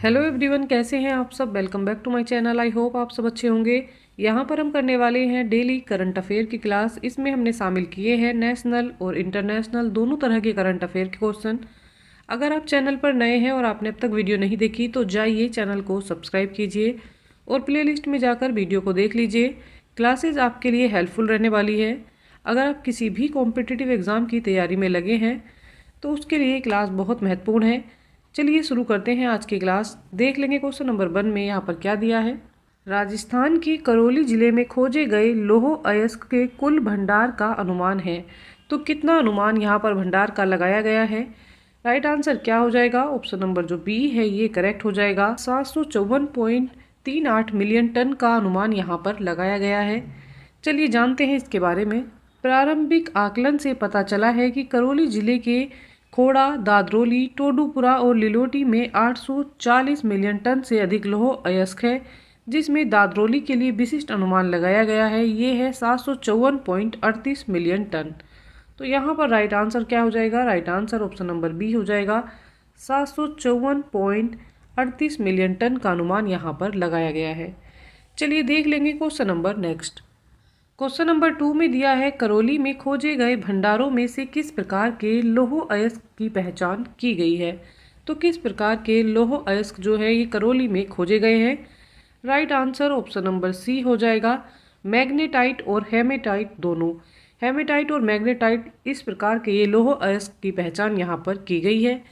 Hello everyone, कैसे हैं आप सब। Welcome back to my channel. I hope आप सब अच्छे होंगे। यहाँ पर हम करने वाले हैं डेली करंट अफेयर की क्लास। इसमें हमने शामिल किए हैं नेशनल और इंटरनेशनल दोनों तरह के करंट अफेयर के क्वेश्चन। अगर आप चैनल पर नए हैं और आपने अब तक वीडियो नहीं देखी तो जाइए चैनल को सब्सक्राइब कीजिए और प्लेलिस्ट में जाकर वीडियो को देख लीजिए। क्लासेज आपके लिए हेल्पफुल रहने वाली है। अगर आप किसी भी कॉम्पिटिटिव एग्ज़ाम की तैयारी में लगे हैं तो उसके लिए क्लास बहुत महत्वपूर्ण है। चलिए शुरू करते हैं आज की क्लास। देख लेंगे क्वेश्चन नंबर 1 में यहाँ पर क्या दिया है। राजस्थान की करौली जिले में खोजे गए लौह अयस्क के कुल भंडार का अनुमान है। तो कितना अनुमान यहाँ पर भंडार का लगाया गया है। राइट आंसर क्या हो जाएगा। ऑप्शन नंबर जो बी है ये करेक्ट हो जाएगा। 754.38 मिलियन टन का अनुमान यहाँ पर लगाया गया है। चलिए जानते हैं इसके बारे में। प्रारंभिक आकलन से पता चला है कि करौली जिले के खोड़ा, दादरोली, टोडूपुरा और लिलोटी में 840 मिलियन टन से अधिक लौह अयस्क है, जिसमें दादरोली के लिए विशिष्ट अनुमान लगाया गया है ये है 754.38 मिलियन टन। तो यहाँ पर राइट आंसर क्या हो जाएगा। Right answer option number B हो जाएगा। 754.38 मिलियन टन का अनुमान यहाँ पर लगाया गया है। चलिए देख लेंगे question number next. Question number 2 में दिया है करौली में खोजे गए भंडारों में से किस प्रकार के लौह अयस्क की पहचान की गई है। तो किस प्रकार के लौह अयस्क जो है ये करौली में खोजे गए हैं। Right answer option number C हो जाएगा। मैग्नेटाइट और हेमेटाइट दोनों। हेमेटाइट और मैग्नेटाइट इस प्रकार के ये लौह अयस्क की पहचान यहाँ पर की गई है।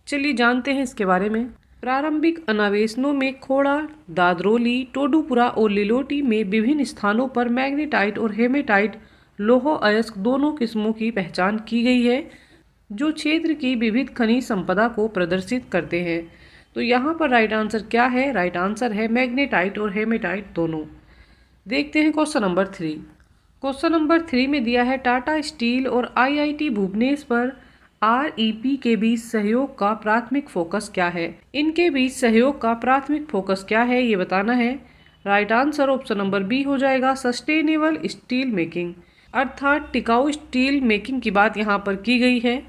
चलिए जानते हैं इसके बारे में। प्रारंभिक अन्वेषणों में खोड़ा, दादरोली, टोडूपुरा और लिलोटी में विभिन्न स्थानों पर मैग्नेटाइट और हेमेटाइट लौह अयस्क दोनों किस्मों की पहचान की गई है, जो क्षेत्र की विविध खनिज संपदा को प्रदर्शित करते हैं। तो यहाँ पर राइट आंसर क्या है। राइट आंसर है मैग्नेटाइट और हेमेटाइट दोनों। देखते हैं क्वेश्चन नंबर 3। क्वेश्चन नंबर 3 में दिया है टाटा स्टील और आईआईटी भुवनेश्वर आरईपी के बीच सहयोग का प्राथमिक फोकस क्या है। इनके बीच सहयोग का प्राथमिक फोकस क्या है ये बताना है। Right answer option number B हो जाएगा। सस्टेनेबल स्टील मेकिंग, अर्थात टिकाऊ स्टील मेकिंग की बात यहाँ पर की गई है।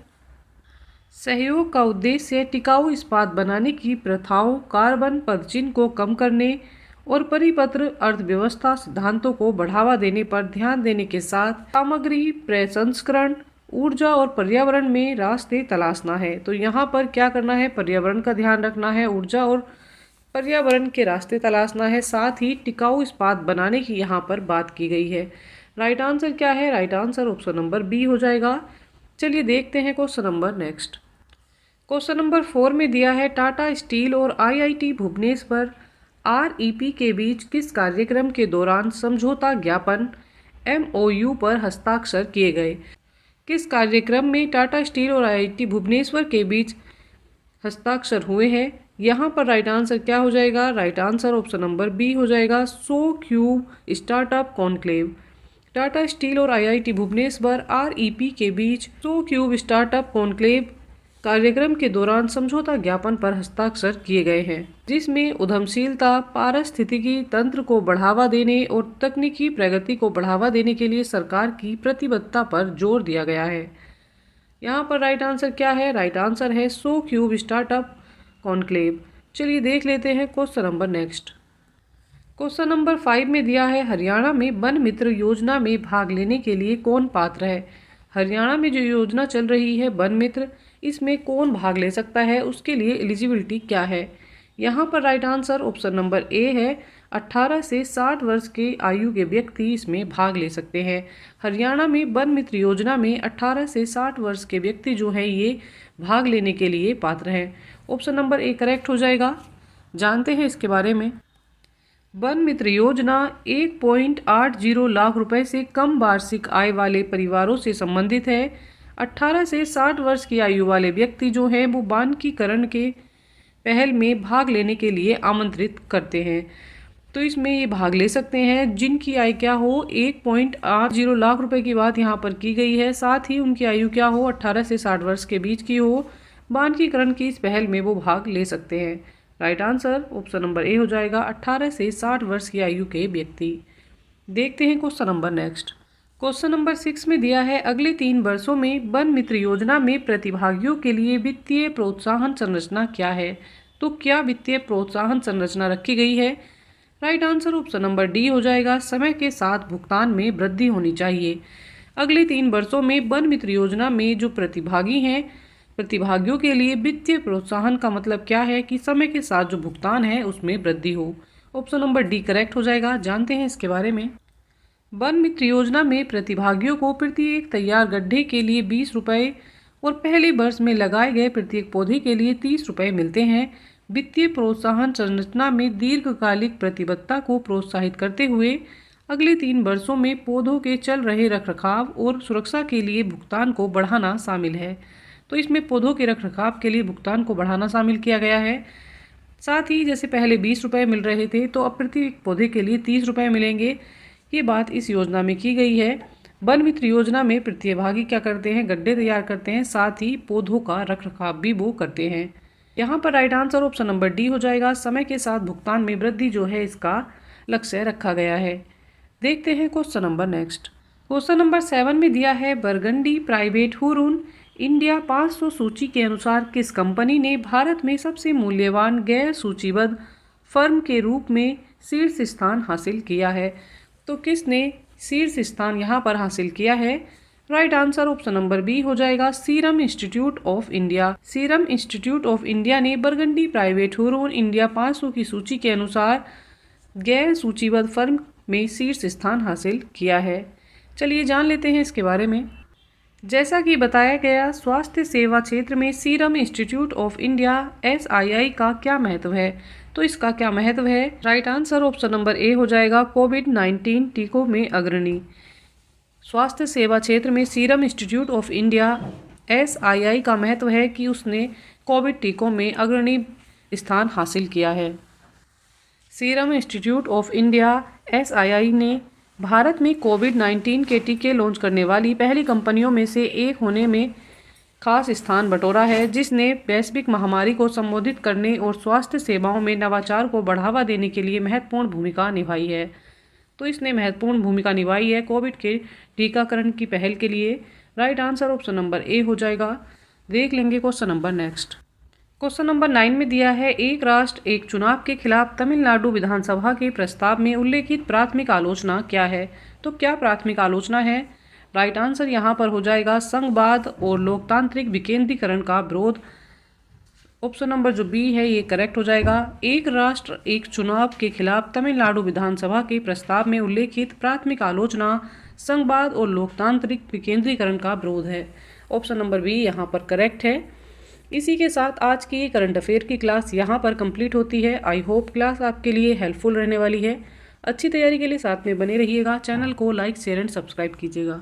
सहयोग का उद्देश्य टिकाऊ इस्पात बनाने की प्रथाओं, कार्बन पदचिह्न को कम करने और परिपत्र अर्थव्यवस्था सिद्धांतों को बढ़ावा देने पर ध्यान देने के साथ सामग्री प्रसंस्करण, ऊर्जा और पर्यावरण में रास्ते तलाशना है। तो यहाँ पर क्या करना है, पर्यावरण का ध्यान रखना है, ऊर्जा और पर्यावरण के रास्ते तलाशना है, साथ ही टिकाऊ इस्पात बनाने की यहाँ पर बात की गई है। राइट आंसर क्या है। Right answer option number B हो जाएगा। चलिए देखते हैं question number next. Question number 4 में दिया है टाटा स्टील और आईआईटी भुवनेश्वर आरईपी के बीच किस कार्यक्रम के दौरान समझौता ज्ञापन एमओयू पर हस्ताक्षर किए गए। किस कार्यक्रम में टाटा स्टील और आईआईटी भुवनेश्वर के बीच हस्ताक्षर हुए हैं। यहाँ पर राइट आंसर क्या हो जाएगा। Right answer option number B हो जाएगा। So cube startup conclave. Tata steel और आईआईटी भुवनेश्वर आरईपी के बीच सो क्यूब स्टार्टअप कॉन्क्लेव कार्यक्रम के दौरान समझौता ज्ञापन पर हस्ताक्षर किए गए हैं, जिसमें उद्यमशीलता, पारिस्थितिकी तंत्र को बढ़ावा देने और तकनीकी प्रगति को बढ़ावा देने के लिए सरकार की प्रतिबद्धता पर जोर दिया गया है। यहाँ पर राइट आंसर क्या है। राइट आंसर है सो क्यूब स्टार्टअप कॉन्क्लेव। चलिए देख लेते हैं question number next. Question number 5 में दिया है हरियाणा में वन मित्र योजना में भाग लेने के लिए कौन पात्र है। हरियाणा में जो योजना चल रही है वन मित्र, इसमें कौन भाग ले सकता है, उसके लिए एलिजिबिलिटी क्या है। यहाँ पर right answer option number A है। 18 से 60 वर्ष के आयु के व्यक्ति इसमें भाग ले सकते हैं। हरियाणा में वन मित्र योजना में 18 से 60 वर्ष के व्यक्ति जो हैं ये भाग लेने के लिए पात्र हैं। ऑप्शन नंबर ए करेक्ट हो जाएगा। जानते हैं इसके बारे में। वन मित्र योजना 1.80 लाख रुपए से कम वार्षिक आय वाले परिवारों से संबंधित है। 18 से 60 वर्ष की आयु वाले व्यक्ति जो हैं वो मानकीकरण के पहल में भाग लेने के लिए आमंत्रित करते हैं। तो इसमें ये भाग ले सकते हैं जिनकी आय क्या हो, 1.80 लाख रुपए की बात यहाँ पर की गई है। साथ ही उनकी आयु क्या हो, 18 से 60 वर्ष के बीच की हो। मानकीकरण की इस पहल में वो भाग ले सकते हैं। Right answer option number A हो जाएगा। 18 से 60 वर्ष की आयु के व्यक्ति। देखते हैं question number next. Question number 6 में दिया है अगले 3 वर्षों में वन मित्र योजना में प्रतिभागियों के लिए वित्तीय प्रोत्साहन संरचना क्या है। तो क्या वित्तीय प्रोत्साहन संरचना रखी गई है? Right answer option number D हो जाएगा, समय के साथ भुगतान में वृद्धि होनी चाहिए। अगले 3 वर्षों में वन मित्र योजना में जो प्रतिभागी हैं, प्रतिभागियों के लिए वित्तीय प्रोत्साहन का मतलब क्या है कि समय के साथ जो भुगतान है उसमें वृद्धि हो। ऑप्शन नंबर डी करेक्ट हो जाएगा। जानते हैं इसके बारे में। वन मित्र योजना में प्रतिभागियों को प्रत्येक तैयार गड्ढे के लिए 20 रुपये और पहले वर्ष में लगाए गए प्रत्येक पौधे के लिए 30 रुपये मिलते हैं। वित्तीय प्रोत्साहन संरचना में दीर्घकालिक प्रतिबद्धता को प्रोत्साहित करते हुए अगले 3 वर्षों में पौधों के चल रहे रखरखाव और सुरक्षा के लिए भुगतान को बढ़ाना शामिल है। तो इसमें पौधों के रखरखाव के लिए भुगतान को बढ़ाना शामिल किया गया है। साथ ही जैसे पहले 20 रुपये मिल रहे थे तो अब प्रत्येक पौधे के लिए 30 रुपये मिलेंगे। ये बात इस योजना में की गई है। वन मित्र योजना में प्रतिभागी क्या करते हैं? गड्ढे तैयार करते हैं, साथ ही पौधों का रखरखाव भी वो करते हैं। यहाँ पर right answer option number D हो जाएगा, समय के साथ भुगतान में वृद्धि जो है इसका लक्ष्य रखा गया है। देखते हैं question number next. Question number 7 में दिया है, बरगंडी प्राइवेट हुरून इंडिया 500 सूची के अनुसार किस कंपनी ने भारत में सबसे मूल्यवान गैर सूचीबद्ध फर्म के रूप में शीर्ष स्थान हासिल किया है? तो किसने शीर्ष स्थान यहाँ पर हासिल किया है? Right answer option number B हो जाएगा, serum institute of India. Serum institute of India ने बरगंडी प्राइवेट हुरून इंडिया 500 की सूची के अनुसार गैर सूचीबद्ध फर्म में शीर्ष स्थान हासिल किया है। चलिए जान लेते हैं इसके बारे में। जैसा कि बताया गया, स्वास्थ्य सेवा क्षेत्र में serum institute of India SII का क्या महत्व है? तो इसका क्या महत्व है? Right answer option number A हो जाएगा, कोविड-19 टीकों में अग्रणी। स्वास्थ्य सेवा क्षेत्र में serum institute of India SII का महत्व है कि उसने कोविड टीकों में अग्रणी स्थान हासिल किया है। Serum institute of India SII ने भारत में कोविड-19 के टीके लॉन्च करने वाली पहली कंपनियों में से एक होने में खास स्थान बटोरा है, जिसने वैश्विक महामारी को संबोधित करने और स्वास्थ्य सेवाओं में नवाचार को बढ़ावा देने के लिए महत्वपूर्ण भूमिका निभाई है। तो इसने महत्वपूर्ण भूमिका निभाई है कोविड के टीकाकरण की पहल के लिए। Right answer option number A हो जाएगा। देख लेंगे question number next. Question number 9 में दिया है, एक राष्ट्र एक चुनाव के खिलाफ तमिलनाडु विधानसभा के प्रस्ताव में उल्लेखित प्राथमिक आलोचना क्या है? तो क्या प्राथमिक आलोचना है? राइट आंसर यहाँ पर हो जाएगा, संघवाद और लोकतांत्रिक विकेंद्रीकरण का विरोध। ऑप्शन नंबर जो बी है ये करेक्ट हो जाएगा। एक राष्ट्र एक चुनाव के खिलाफ तमिलनाडु विधानसभा के प्रस्ताव में उल्लेखित प्राथमिक आलोचना संघवाद और लोकतांत्रिक विकेंद्रीकरण का विरोध है। ऑप्शन नंबर बी यहाँ पर करेक्ट है। इसी के साथ आज की करंट अफेयर की क्लास यहाँ पर कंप्लीट होती है। आई होप क्लास आपके लिए हेल्पफुल रहने वाली है। अच्छी तैयारी के लिए साथ में बने रहिएगा। चैनल को लाइक शेयर एंड सब्सक्राइब कीजिएगा।